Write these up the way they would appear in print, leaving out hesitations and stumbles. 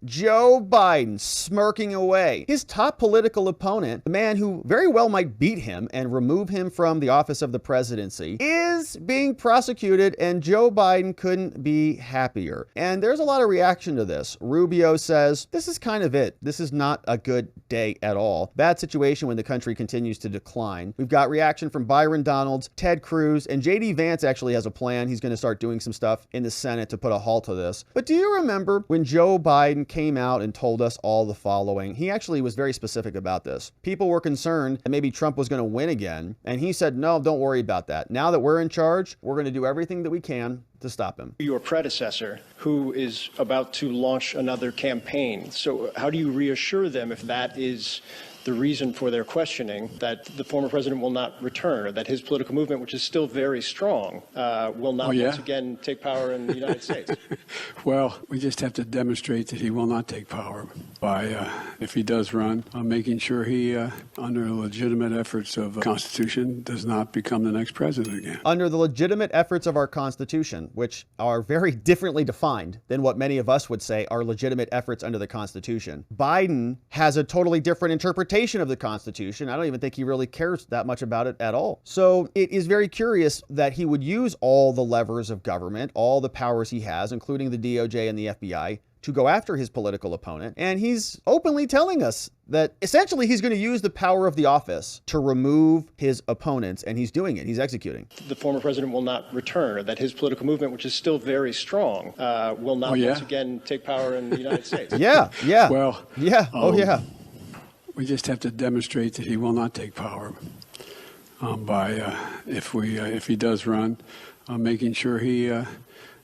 Joe Biden smirking away. His top political opponent, the man who very well might beat him and remove him from the office of the presidency, is being prosecuted, and Joe Biden couldn't be happier. And there's a lot of reaction to this. Rubio says, this is kind of it. This is not a good day at all. Bad situation when the country continues to decline. We've got reaction from Byron, Ted Cruz, and JD Vance actually has a plan. He's going to start doing some stuff in the Senate to put a halt to this. But do you remember when Joe Biden came out and told us all the following? He actually was very specific about this. People were concerned that maybe Trump was going to win again. And he said, no, don't worry about that. Now that we're in charge, we're going to do everything that we can to stop him. Your predecessor, who is about to launch another campaign. So how do you reassure them if that is the reason for their questioning, that the former president will not return, or that his political movement, which is still very strong, will not once again take power in the United States? Well, we just have to demonstrate that he will not take power by, if he does run, making sure he, under legitimate efforts of the Constitution, does not become the next president again. Under the legitimate efforts of our Constitution, which are very differently defined than what many of us would say are legitimate efforts under the Constitution, Biden has a totally different interpretation of the Constitution. I don't even think he really cares that much about it at all. So it is very curious that he would use all the levers of government, all the powers he has, including the DOJ and the FBI, to go after his political opponent. And he's openly telling us that essentially he's going to use the power of the office to remove his opponents, and he's doing it. He's executing. The former president will not return, or that his political movement, which is still very strong, will not once again take power in the United States. We just have to demonstrate that he will not take power by, if he does run, making sure he,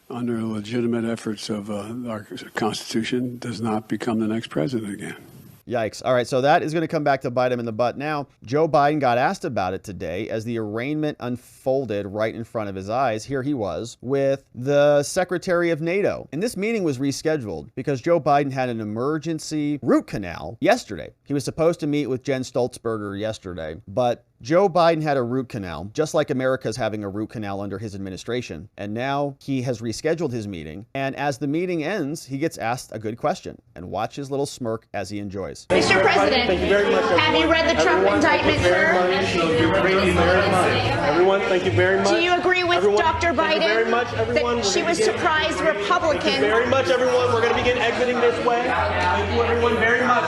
under legitimate efforts of our Constitution, does not become the next president again. Yikes. All right, so that is going to come back to bite him in the butt. Now, Joe Biden got asked about it today as the arraignment unfolded right in front of his eyes. Here he was with the Secretary of NATO. And this meeting was rescheduled because Joe Biden had an emergency root canal yesterday. He was supposed to meet with Jen Stoltenberg yesterday, but Joe Biden had a root canal, just like America's having a root canal under his administration. And now he has rescheduled his meeting. And as the meeting ends, he gets asked a good question. And watch his little smirk as he enjoys. Mr. President, have you read the Trump indictment, sir? Everyone, thank you very much. Do you agree with Dr. Biden that she was surprised Republican? Thank you very much, everyone. We're going to begin exiting this way. Thank you, everyone, very much.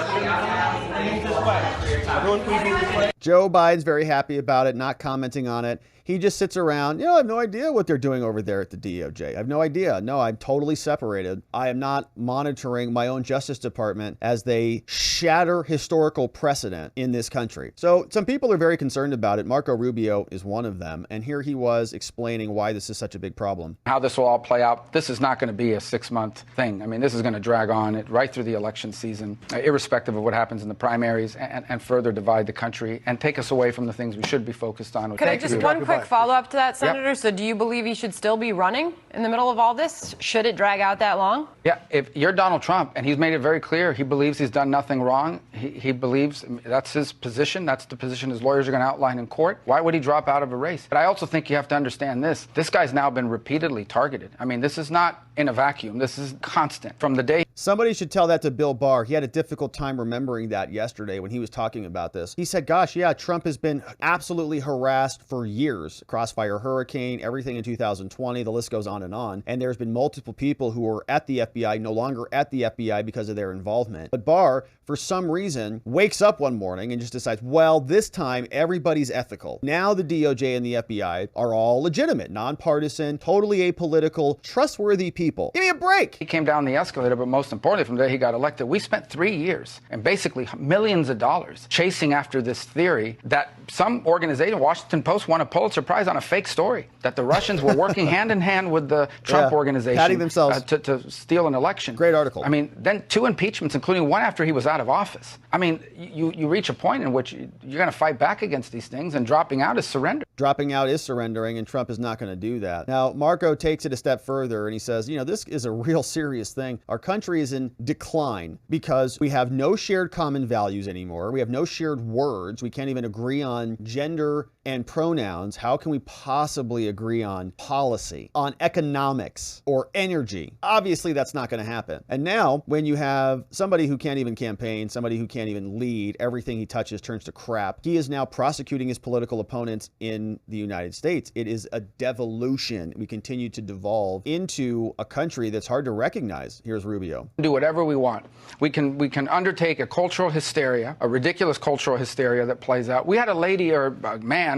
Everyone, please move this way. Joe Biden's very happy about it, not commenting on it. He just sits around, I have no idea what they're doing over there at the DOJ. I have no idea. No, I'm totally separated. I am not monitoring my own Justice Department as they shatter historical precedent in this country. So some people are very concerned about it. Marco Rubio is one of them. And here he was explaining why this is such a big problem. How this will all play out, this is not going to be a 6-month thing. I mean, this is going to drag on right through the election season, irrespective of what happens in the primaries, and further divide the country and take us away from the things we should be focused on. Could I just one quick follow-up to that, Senator? Yep. So do you believe he should still be running in the middle of all this? Should it drag out that long? Yeah, if you're Donald Trump, and he's made it very clear, he believes he's done nothing wrong. He believes that's his position. That's the position his lawyers are going to outline in court. Why would he drop out of a race? But I also think you have to understand this. This guy's now been repeatedly targeted. I mean, this is not in a vacuum. This is constant. From the day... Somebody should tell that to Bill Barr. He had a difficult time remembering that yesterday when he was talking about this. He said, gosh, yeah, Trump has been absolutely harassed for years. Crossfire Hurricane, everything in 2020, the list goes on. And there's been multiple people who were at the FBI, no longer at the FBI because of their involvement. But Barr, for some reason, wakes up one morning and just decides, well, this time everybody's ethical. Now the DOJ and the FBI are all legitimate, nonpartisan, totally apolitical, trustworthy people. Give me a break. He came down the escalator, but most importantly, from the day he got elected, we spent 3 years and basically millions of dollars chasing after this theory that some organization, Washington Post, won a Pulitzer Prize on a fake story, that the Russians were working hand in hand with the Trump organization patting themselves to steal an election. Great article. I mean, then 2 impeachments, including one after he was out of office. I mean, you reach a point in which you're going to fight back against these things, and dropping out is surrender. Dropping out is surrendering, and Trump is not going to do that. Now, Marco takes it a step further, and he says, this is a real serious thing. Our country is in decline because we have no shared common values anymore. We have no shared words. We can't even agree on gender and pronouns. How can we possibly agree on policy, on economics, or energy? Obviously, that's not going to happen. And now, when you have somebody who can't even campaign, somebody who can't even lead, everything he touches turns to crap, he is now prosecuting his political opponents in the United States. It is a devolution. We continue to devolve into a country that's hard to recognize. Here's Rubio. Do whatever we want. We can undertake a cultural hysteria, a ridiculous cultural hysteria that plays out. We had a lady or a man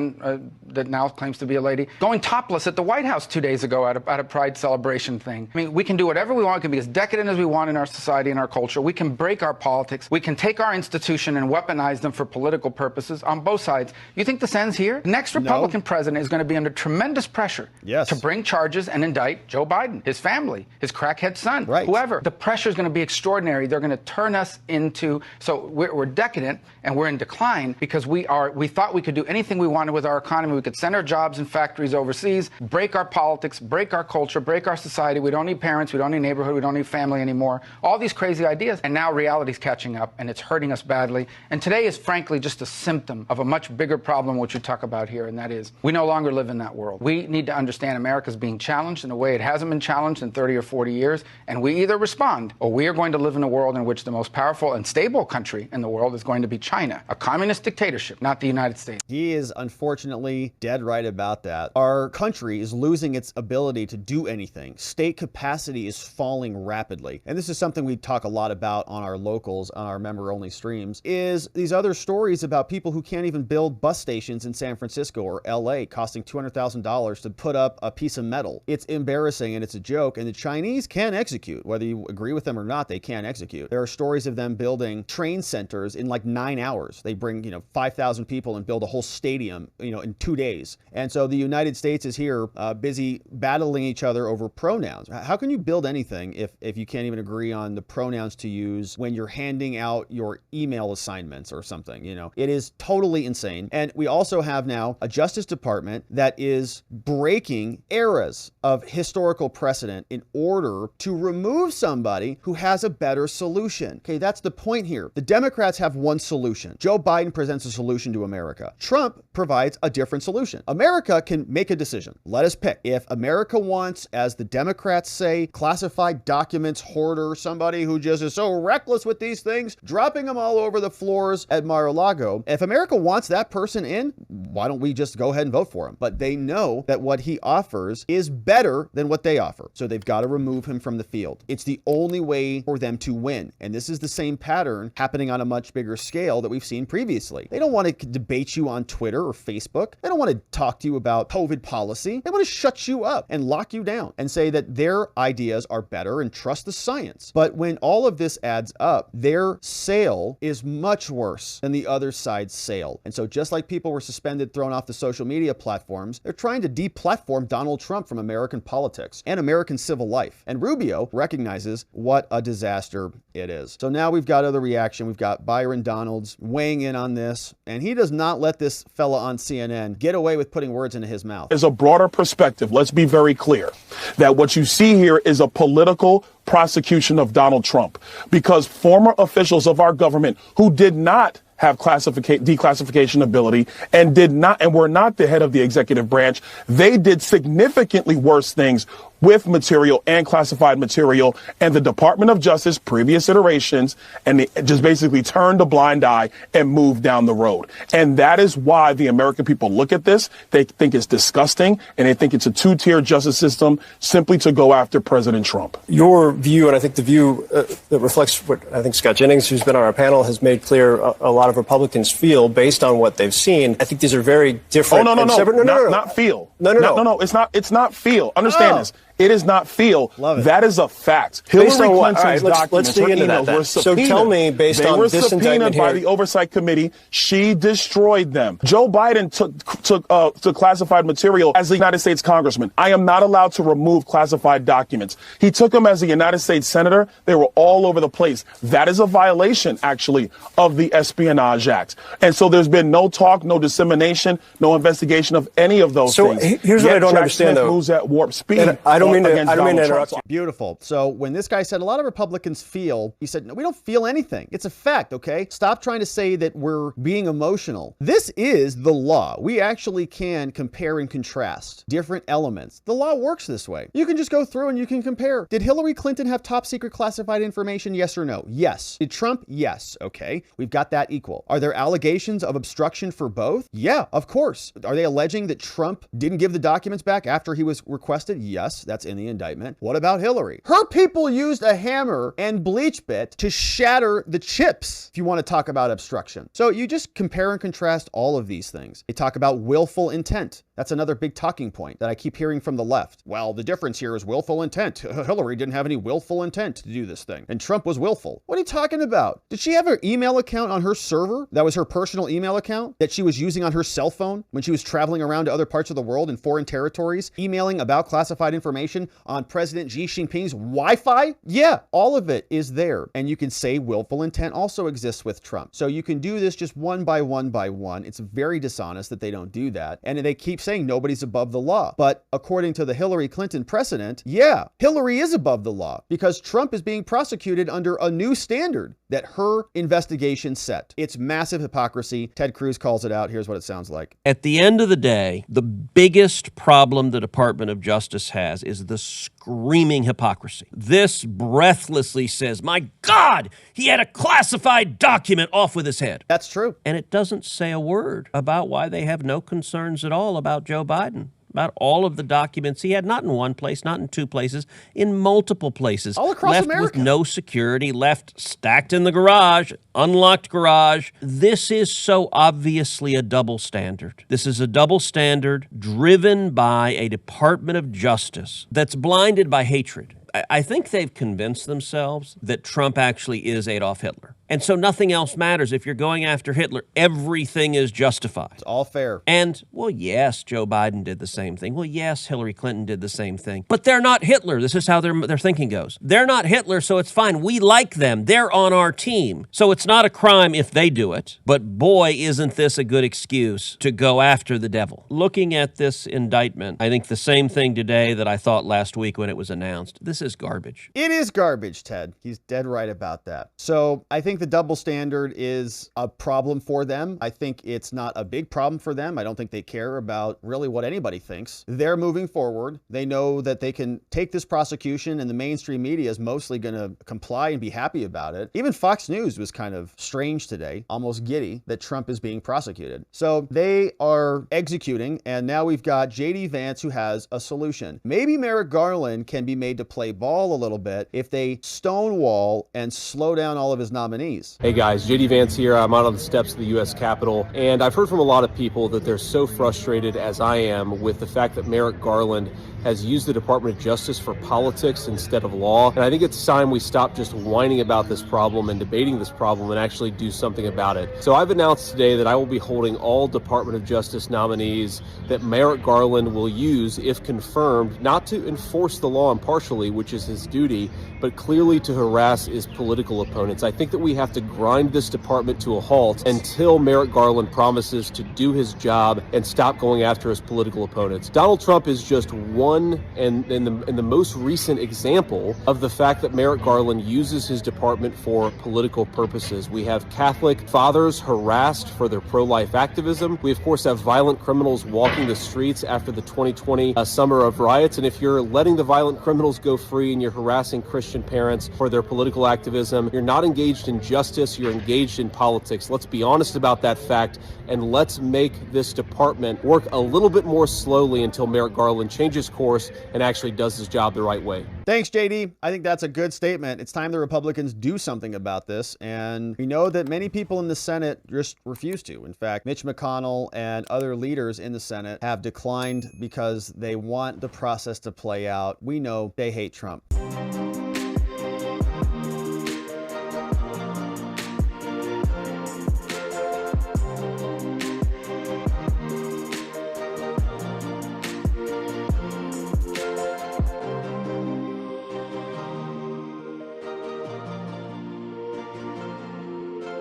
that now claims to be a lady going topless at the White House 2 days ago at a Pride celebration thing. I mean, we can do whatever we want. We can be as decadent as we want in our society and our culture. We can break our politics. We can take our institution and weaponize them for political purposes on both sides. You think this ends here? The next Republican president is going to be under tremendous pressure to bring charges and indict Joe Biden, his family, his crackhead son, whoever. The pressure is going to be extraordinary. They're going to turn us into, so we're decadent and we're in decline because we thought we could do anything we wanted with our economy. We could send our jobs and factories overseas, break our politics, break our culture, break our society. We don't need parents. We don't need neighborhood. We don't need family anymore. All these crazy ideas. And now reality's catching up and it's hurting us badly. And today is frankly just a symptom of a much bigger problem which you talk about here, and that is we no longer live in that world. We need to understand America's being challenged in a way it hasn't been challenged in 30 or 40 years, and we either respond or we are going to live in a world in which the most powerful and stable country in the world is going to be China, a communist dictatorship, not the United States. He is unfortunately dead right about that. Our country is losing its ability to do anything. State capacity is falling rapidly. And this is something we talk a lot about on our locals, on our member-only streams, is these other stories about people who can't even build bus stations in San Francisco or LA costing $200,000 to put up a piece of metal. It's embarrassing and it's a joke, and the Chinese can execute. Whether you agree with them or not, they can execute. There are stories of them building train centers in like 9 hours. They bring, 5,000 people and build a whole stadium, in 2 days. And so the United States is here busy battling each other over pronouns. How can you build anything if you can't even agree on the pronouns to use when you're handing out your email assignments or something? It is totally insane. And we also have now a Justice Department that is breaking eras of historical precedent in order to remove somebody who has a better solution. Okay, that's the point here. The Democrats have one solution. Joe Biden presents a solution to America. Trump provides a different solution. America can make a decision. Let us pick. If America wants, as the Democrats say, classified documents hoarder, somebody who just is so reckless with these things, dropping them all over the floors at Mar-a-Lago, if America wants that person in, why don't we just go ahead and vote for him? But they know that what he offers is better than what they offer. So they've got to remove him from the field. It's the only way for them to win. And this is the same pattern happening on a much bigger scale that we've seen previously. They don't want to debate you on Twitter or Facebook. They don't want to talk to you about COVID policy. They want to shut you up and lock you down and say that their ideas are better and trust the science. But when all of this adds up, their sale is much worse than the other side's sale. And so just like people were suspended, thrown off the social media platforms, they're trying to deplatform Donald Trump from American politics and American civil life. And Rubio recognizes what a disaster it is. So now we've got other reaction. We've got Byron Donalds weighing in on this, and he does not let this fella on CNN get away with putting words into his mouth. As a broader perspective, let's be very clear that what you see here is a political prosecution of Donald Trump, because former officials of our government who did not have declassification ability and were not the head of the executive branch, they did significantly worse things with material and classified material, and the Department of Justice, previous iterations, and they just basically turned a blind eye and moved down the road. And that is why the American people look at this. They think it's disgusting, and they think it's a two-tier justice system simply to go after President Trump. Your view, and I think the view that reflects what I think Scott Jennings, who's been on our panel, has made clear a lot of Republicans feel based on what they've seen. I think these are very different. Not feel. No. It's not feel. Understand this. It is not feel. That is a fact. Hillary Clinton's documents, her emails were subpoenaed. So tell me, based on this indictment here. They were subpoenaed by the Oversight Committee. She destroyed them. Joe Biden took classified material as a United States congressman. I am not allowed to remove classified documents. He took them as a United States senator. They were all over the place. That is a violation, actually, of the Espionage Act. And so there's been no talk, no dissemination, no investigation of any of those things. Here's what I don't understand, though. Moves at warp speed. And I don't mean to interrupt you. Beautiful. So when this guy said a lot of Republicans feel, he said, no, we don't feel anything. It's a fact, okay? Stop trying to say that we're being emotional. This is the law. We actually can compare and contrast different elements. The law works this way. You can just go through and you can compare. Did Hillary Clinton have top secret classified information? Yes or no? Yes. Did Trump? Yes. Okay. We've got that equal. Are there allegations of obstruction for both? Yeah, of course. Are they alleging that Trump didn't give the documents back after he was requested? Yes, that's in the indictment. What about Hillary? Her people used a hammer and bleach bit to shatter the chips, if you want to talk about obstruction. So you just compare and contrast all of these things. They talk about willful intent. That's another big talking point that I keep hearing from the left. Well, the difference here is willful intent. Hillary didn't have any willful intent to do this thing, and Trump was willful. What are you talking about? Did she have an email account on her server that was her personal email account that she was using on her cell phone when she was traveling around to other parts of the world in foreign territories, emailing about classified information on President Xi Jinping's Wi-Fi? Yeah, all of it is there. And you can say willful intent also exists with Trump. So you can do this just one by one by one. It's very dishonest that they don't do that. And they keep saying nobody's above the law. But according to the Hillary Clinton precedent, yeah, Hillary is above the law because Trump is being prosecuted under a new standard that her investigation set. It's massive hypocrisy. Ted Cruz calls it out. Here's what it sounds like. At the end of the day, the biggest problem the Department of Justice has is the screaming hypocrisy. This breathlessly says, my God, he had a classified document off with his head. That's true. And it doesn't say a word about why they have no concerns at all about Joe Biden. About all of the documents he had, not in one place, not in two places, in multiple places. All across left America. With no security, left stacked in the garage, unlocked garage. This is so obviously a double standard. This is a double standard driven by a Department of Justice that's blinded by hatred. I think they've convinced themselves that Trump actually is Adolf Hitler. And so nothing else matters. If you're going after Hitler, everything is justified. It's all fair. And, well, yes, Joe Biden did the same thing. Well, yes, Hillary Clinton did the same thing. But they're not Hitler. This is how their thinking goes. They're not Hitler, so it's fine. We like them. They're on our team. So it's not a crime if they do it. But boy, isn't this a good excuse to go after the devil. Looking at this indictment, I think the same thing today that I thought last week when it was announced. This is garbage. It is garbage, Ted. He's dead right about that. So I think the double standard is a problem for them. I think it's not a big problem for them. I don't think they care about really what anybody thinks. They're moving forward. They know that they can take this prosecution and the mainstream media is mostly going to comply and be happy about it. Even Fox News was kind of strange today, almost giddy that Trump is being prosecuted. So they are executing, and now we've got J.D. Vance who has a solution. Maybe Merrick Garland can be made to play ball a little bit if they stonewall and slow down all of his nominees. Hey guys, J.D. Vance here. I'm out on the steps of the U.S. Capitol, and I've heard from a lot of people that they're so frustrated, as I am, with the fact that Merrick Garland has used the Department of Justice for politics instead of law. And I think it's time we stop just whining about this problem and debating this problem and actually do something about it. So I've announced today that I will be holding all Department of Justice nominees that Merrick Garland will use, if confirmed, not to enforce the law impartially, which is his duty, but clearly to harass his political opponents. I think that we have to grind this department to a halt until Merrick Garland promises to do his job and stop going after his political opponents. Donald Trump is just one and in the most recent example of the fact that Merrick Garland uses his department for political purposes. We have Catholic fathers harassed for their pro-life activism. We, of course, have violent criminals walking the streets after the 2020 summer of riots. And if you're letting the violent criminals go free and you're harassing Christian parents for their political activism, you're not engaged in justice, you're engaged in politics. Let's be honest about that fact, and let's make this department work a little bit more slowly until Merrick Garland changes course and actually does his job the right way. Thanks, JD. I think that's a good statement. It's time the Republicans do something about this, and we know that many people in the Senate just refuse to. In fact, Mitch McConnell and other leaders in the Senate have declined because they want the process to play out. We know they hate Trump.